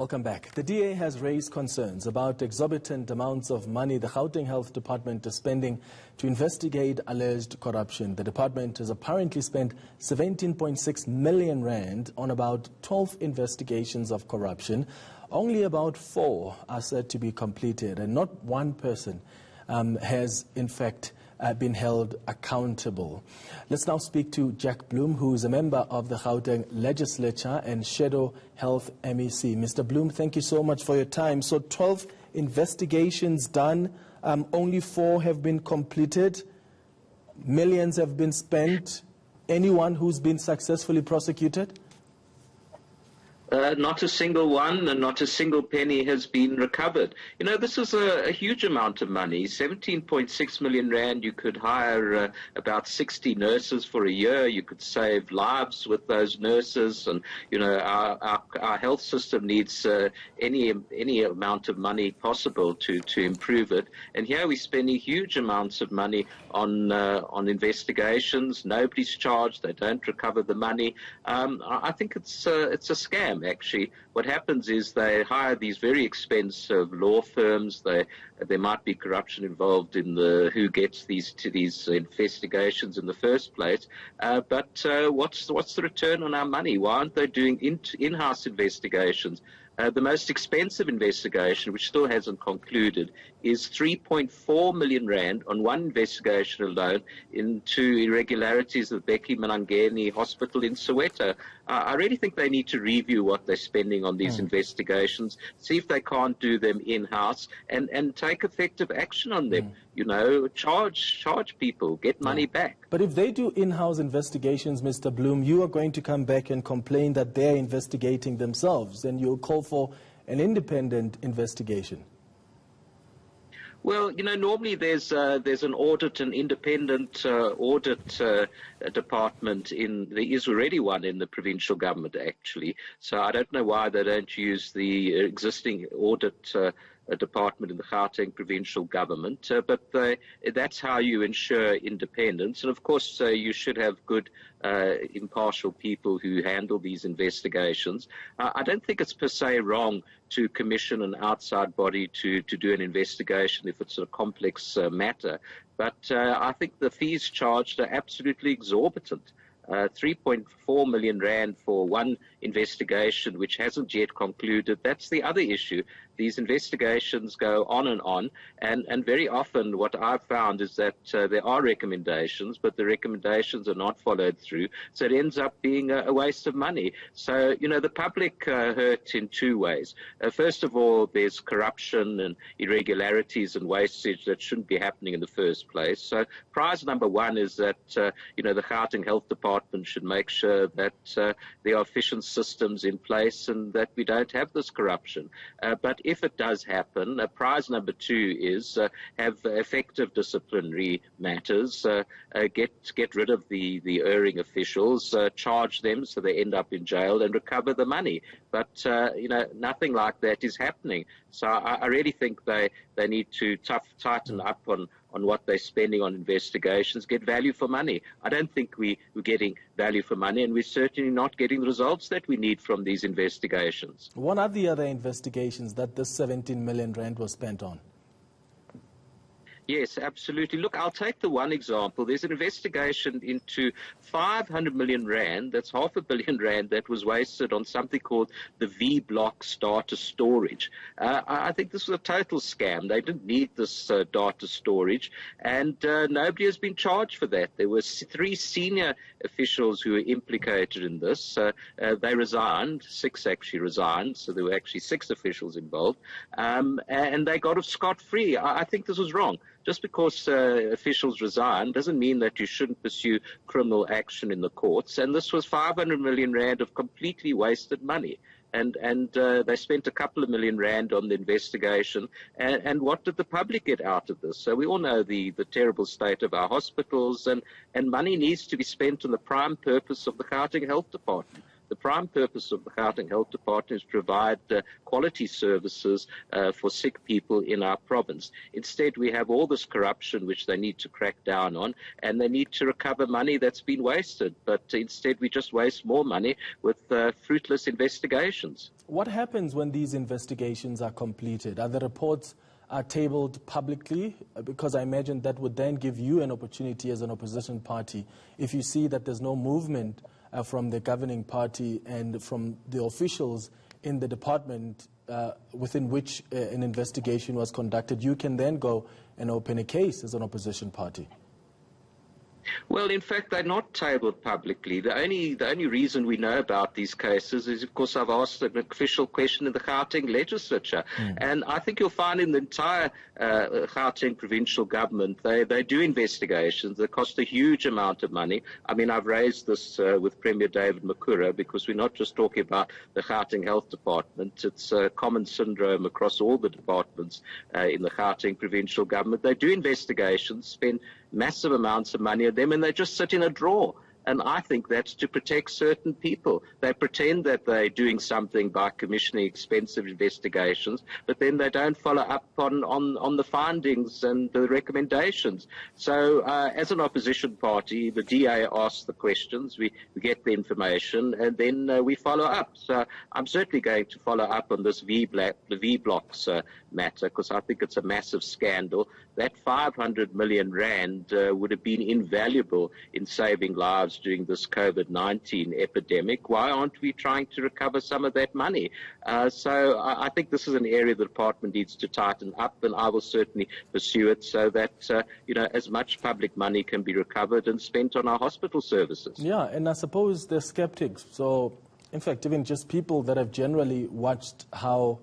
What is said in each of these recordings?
Welcome back. The DA has raised concerns about exorbitant amounts of money the Gauteng Health Department is spending to investigate alleged corruption. The department has apparently spent 17.6 million rand on about 12 investigations of corruption. Only about 4 are said to be completed, and not one person has in fact been held accountable. Let's now speak to Jack Bloom, who is a member of the Gauteng legislature and Shadow Health MEC. Mr. Bloom, thank you so much for your time. So 12 investigations done, only 4 have been completed, millions have been spent. Anyone who's been successfully prosecuted? Not a single one, and not a single penny has been recovered. You know, this is a huge amount of money, 17.6 million rand. You could hire about 60 nurses for a year. You could save lives with those nurses. And, you know, our health system needs any amount of money possible to improve it. And here we're spending huge amounts of money on investigations. Nobody's charged. They don't recover the money. I think it's a scam. Actually, what happens is they hire these very expensive law firms. There might be corruption involved in who gets these investigations in the first place. But what's the return on our money? Why aren't they doing in-house investigations? The most expensive investigation, which still hasn't concluded, is 3.4 million rand on one investigation alone into irregularities at Becky Manangeni Hospital in Soweto. I really think they need to review what they're spending on these investigations, see if they can't do them in-house, and take effective action on them. You know, charge people, get money back. But if they do in-house investigations, Mr. Bloom, you are going to come back and complain that they're investigating themselves, and you'll call for an independent investigation. Well, you know, normally there's an audit, an independent audit department there is already one in the provincial government, actually. So I don't know why they don't use the existing audit department in the Gauteng provincial government, but that's how you ensure independence. And of course, you should have good, impartial people who handle these investigations. I don't think it's per se wrong to commission an outside body to do an investigation if it's a complex matter, but I think the fees charged are absolutely exorbitant. 3.4 million rand for one investigation which hasn't yet concluded. That's the other issue. These investigations go on, and very often what I've found is that there are recommendations, but the recommendations are not followed through, so it ends up being a waste of money. So, you know, the public hurt in 2 ways. First of all, there's corruption and irregularities and wastage that shouldn't be happening in the first place. So prize number 1 is that, you know, the Gauteng Health Department should make sure that there are efficient systems in place and that we don't have this corruption. But if it does happen, prize number 2 is have effective disciplinary matters, get rid of the erring officials, charge them so they end up in jail and recover the money. But, you know, nothing like that is happening. So I really think they need to tighten up on what they're spending on investigations, get value for money. I don't think we're getting value for money, and we're certainly not getting the results that we need from these investigations. What are the other investigations that this 17 million rand was spent on? Yes, absolutely. Look, I'll take the one example. There's an investigation into 500 million rand, that's $500 million that was wasted on something called the Vblock data storage. I think this was a total scam. They didn't need this data storage, and nobody has been charged for that. There were 3 senior officials who were implicated in this. They resigned, 6 actually resigned, so there were actually 6 officials involved, and they got off scot-free. I think this was wrong. Just because officials resign doesn't mean that you shouldn't pursue criminal action in the courts. And this was 500 million rand of completely wasted money. And they spent a couple of million rand on the investigation. And what did the public get out of this? So we all know the terrible state of our hospitals, and money needs to be spent on the prime purpose of the Gauteng Health Department. The prime purpose of the Gauteng Health Department is to provide quality services for sick people in our province. Instead, we have all this corruption which they need to crack down on, and they need to recover money that's been wasted. But instead, we just waste more money with fruitless investigations. What happens when these investigations are completed? Are the reports tabled publicly? Because I imagine that would then give you an opportunity as an opposition party, if you see that there's no movement from the governing party and from the officials in the department within which an investigation was conducted, you can then go and open a case as an opposition party. Well, in fact, they're not tabled publicly. The only reason we know about these cases is, of course, I've asked an official question in the Gauteng legislature. And I think you'll find in the entire Gauteng provincial government, they do investigations that cost a huge amount of money. I mean, I've raised this with Premier David Makura, because we're not just talking about the Gauteng Health Department. It's a common syndrome across all the departments in the Gauteng provincial government. They do investigations, spend massive amounts of money on them, and they just sit in a drawer. And I think that's to protect certain people. They pretend that they're doing something by commissioning expensive investigations, but then they don't follow up on the findings and the recommendations. So as an opposition party, the DA asks the questions, we get the information, and then we follow up. So I'm certainly going to follow up on this the Vblocks matter, because I think it's a massive scandal. That 500 million rand would have been invaluable in saving lives during this COVID-19 epidemic. Why aren't we trying to recover some of that money? So I think this is an area the department needs to tighten up, and I will certainly pursue it so that as much public money can be recovered and spent on our hospital services. Yeah, and I suppose they're skeptics. So, in fact, even just people that have generally watched how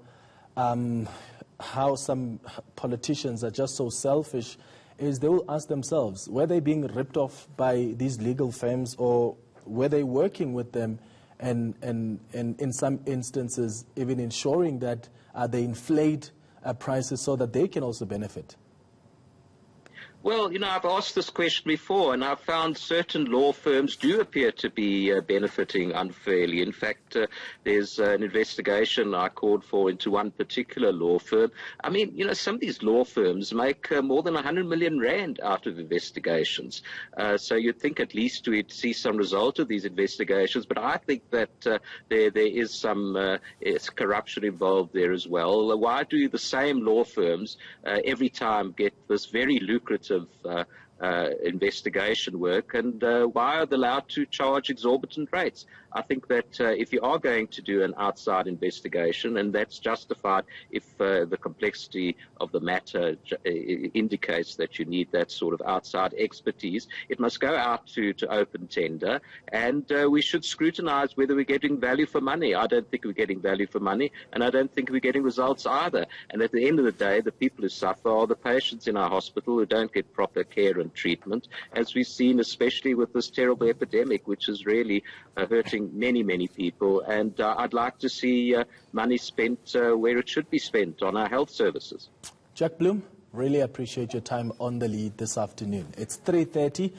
some politicians are just so selfish, is they will ask themselves, were they being ripped off by these legal firms, or were they working with them and in some instances even ensuring that they inflate prices so that they can also benefit? Well, I've asked this question before, and I've found certain law firms do appear to be benefiting unfairly. In fact, there's an investigation I called for into one particular law firm. I mean, some of these law firms make more than 100 million rand out of investigations. So you'd think at least we'd see some result of these investigations, but I think that there is some corruption involved there as well. Why do the same law firms every time get this very lucrative investigation work, and why are they allowed to charge exorbitant rates? I think that if you are going to do an outside investigation, and that's justified if the complexity of the matter indicates that you need that sort of outside expertise, it must go out to open tender, and we should scrutinize whether we're getting value for money. I don't think we're getting value for money, and I don't think we're getting results either. And at the end of the day, the people who suffer are the patients in our hospital who don't get proper care and treatment, as we've seen especially with this terrible epidemic, which is really hurting many, many people. And I'd like to see money spent where it should be spent, on our health services. Jack Bloom, really appreciate your time on the lead this afternoon. It's 3:30.